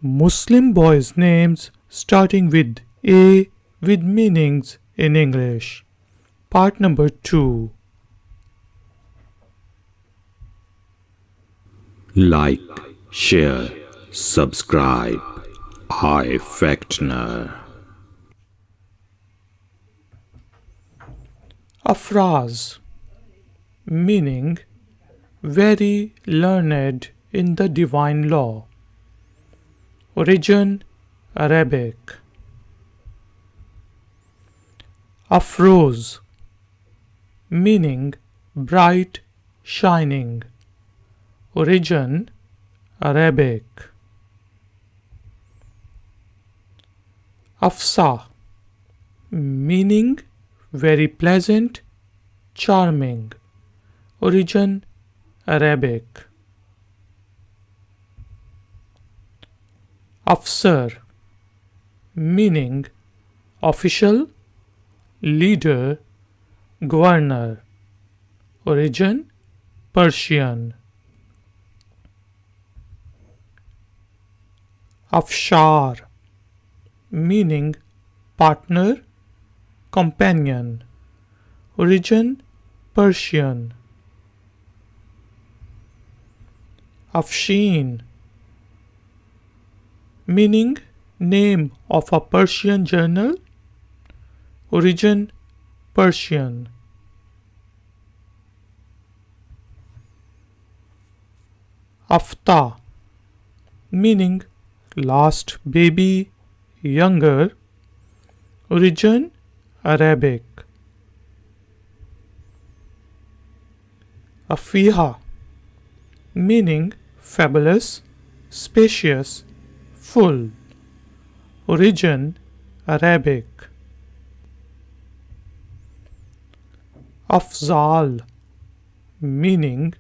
Muslim boys' names starting with A with meanings in English. Part number 2. Like, share, subscribe. ifactner. Afraaz, meaning very learned in the divine law. Origin Arabic. Afroze, meaning bright, shining. Origin Arabic. Afsah, meaning very pleasant, charming. Origin Arabic. Afsar, meaning official, leader, governor. Origin Persian. Afshaar, meaning partner, companion. Origin Persian. Afsheen, meaning name of a Persian journal. Origin Persian. Afta, meaning last baby, younger. Origin Arabic. Afeyha, meaning fabulous, spacious, full. Origin Arabic. Afzal, meaning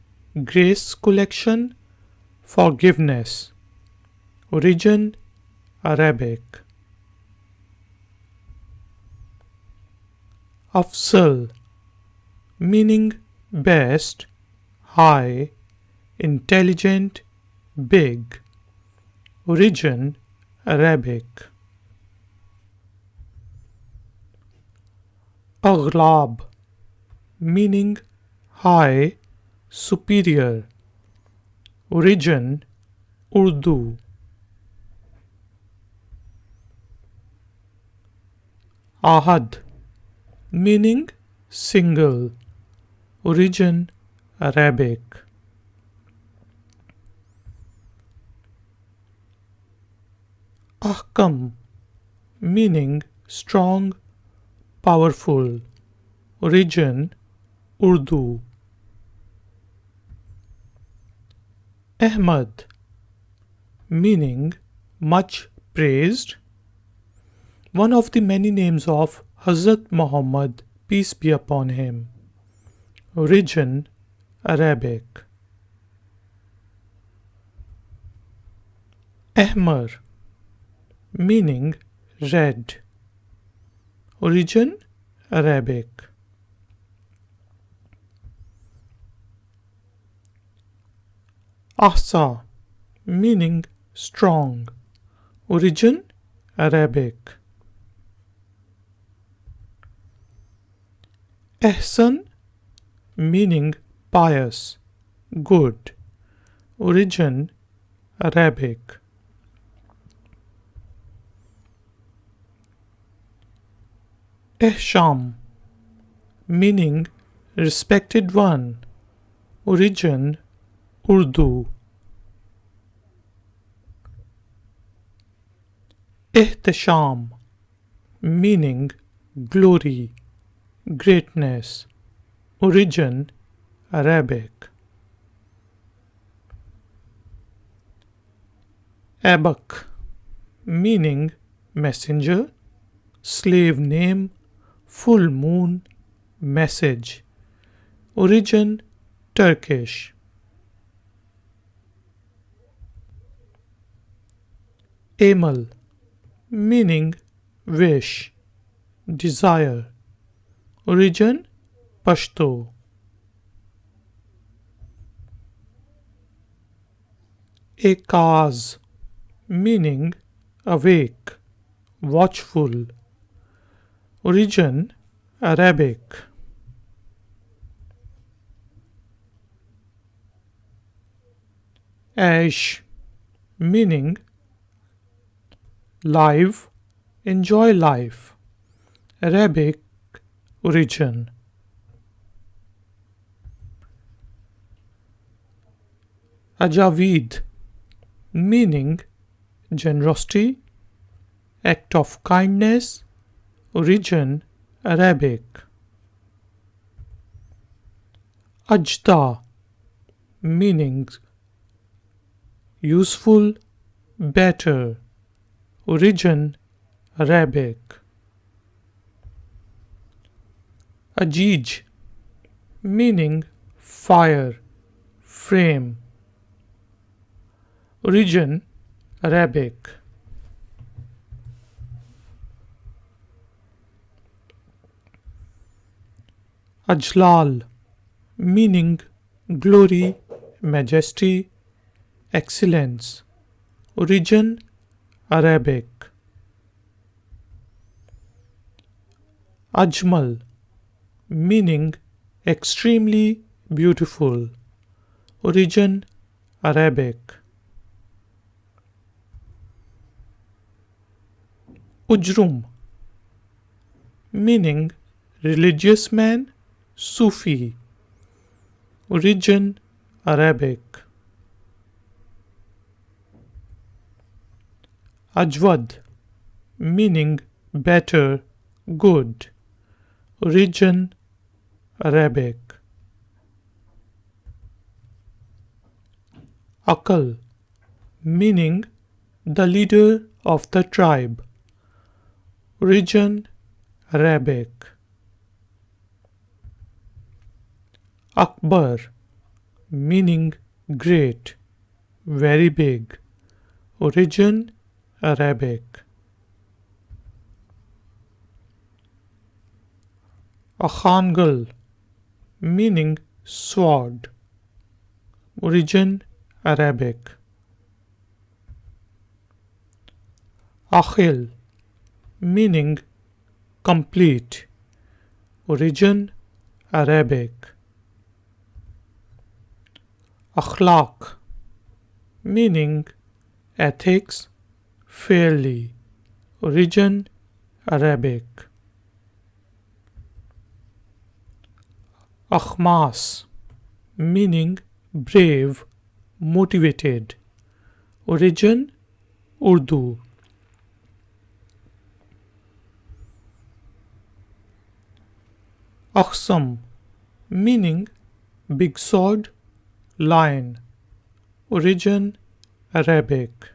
grace collection, forgiveness. Origin Arabic. Afsal, meaning best, high, intelligent, big. Origin Arabic. Aghlab, meaning high, superior. Origin Urdu. Ahad, meaning single. Origin Arabic. Ahkam, meaning strong, powerful. Origin Urdu. Ahmad, meaning much praised. One of the many names of Hazrat Muhammad, peace be upon him. Origin Arabic. Ahmar, meaning red. Origin Arabic. Afsar, meaning strong. Origin Arabic. Ehsan, meaning pious, good. Origin Arabic. Ehsham, meaning respected one. Origin Urdu. Ihtisham, meaning glory, greatness. Origin Arabic. Abak, meaning messenger, slave name, full moon, message. Origin Turkish. Amal, meaning wish, desire. Origin Pashto. Ekaz, meaning awake, watchful. Origin Arabic. Aish, meaning live, enjoy life. Arabic origin. Ajaweed, meaning generosity, act of kindness. Origin Arabic. Ajda, meaning useful, better. Origin Arabic. Ajij, meaning fire, flame. Origin Arabic. Ajlal, meaning glory, majesty, excellence. Origin Arabic. Ajmal, meaning extremely beautiful. Origin Arabic. Ujrum, meaning religious man, Sufi. Origin Arabic. Ajwad, meaning better, good. Origin Arabic. Akal, meaning the leader of the tribe. Origin Arabic. Akbar, meaning great, very big. Origin Arabic. Akhangal, meaning sword. Origin Arabic. Akhil, meaning complete. Origin Arabic. Akhlaq, meaning ethics, fairly. Origin Arabic. Akhmas, meaning brave, motivated. Origin Urdu. Akhsam, meaning big sword, lion. Origin Arabic.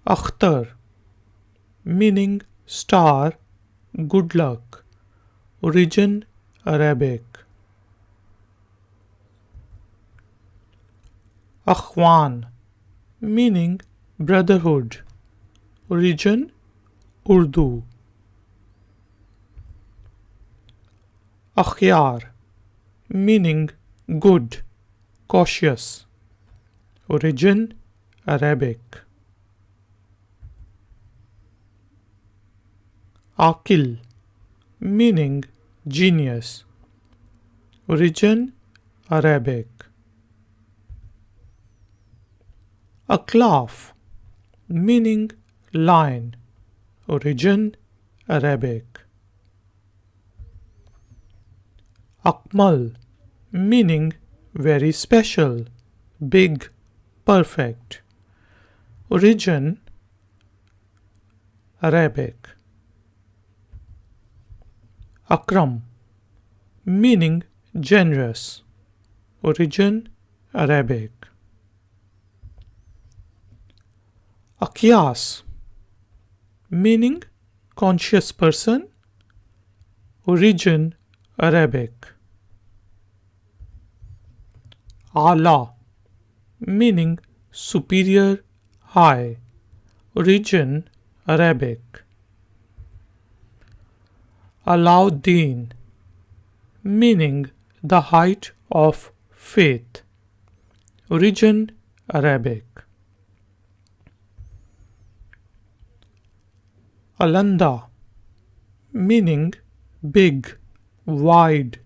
Akhtar, meaning star, good luck. Origin Arabic. Akhwan, meaning brotherhood. Origin Urdu. Akhyar, meaning good, cautious. Origin Arabic. Akil, meaning genius. Origin Arabic. Aklaf, meaning lion. Origin Arabic. Akmal, meaning very special, big, perfect. Origin Arabic. Akram, meaning generous. Origin Arabic. Akyas, meaning conscious person. Origin Arabic. Ala, meaning superior, high. Origin Arabic. Alauddin, meaning the height of faith. Origin Arabic. Alanda, meaning big, wide,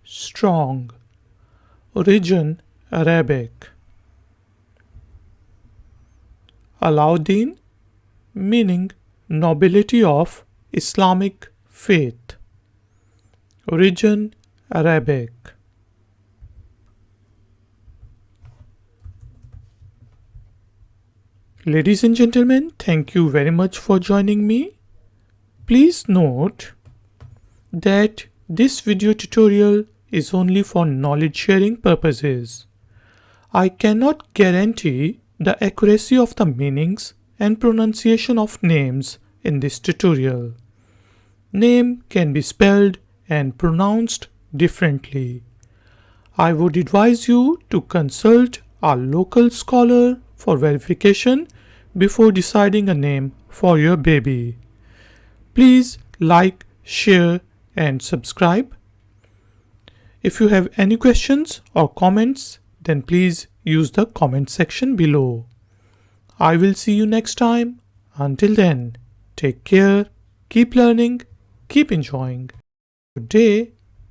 strong. Origin Arabic. Alauddin, meaning nobility of Islamic faith. Origin Arabic. Ladies and gentlemen, thank you very much for joining me. Please note that this video tutorial is only for knowledge sharing purposes. I cannot guarantee the accuracy of the meanings and pronunciation of names in this tutorial. Name can be spelled and pronounced differently. I would advise you to consult a local scholar for verification before deciding a name for your baby. Please like, share and subscribe. If you have any questions or comments, then please use the comment section below. I will see you next time. Until then, take care, keep learning, keep enjoying. Good day.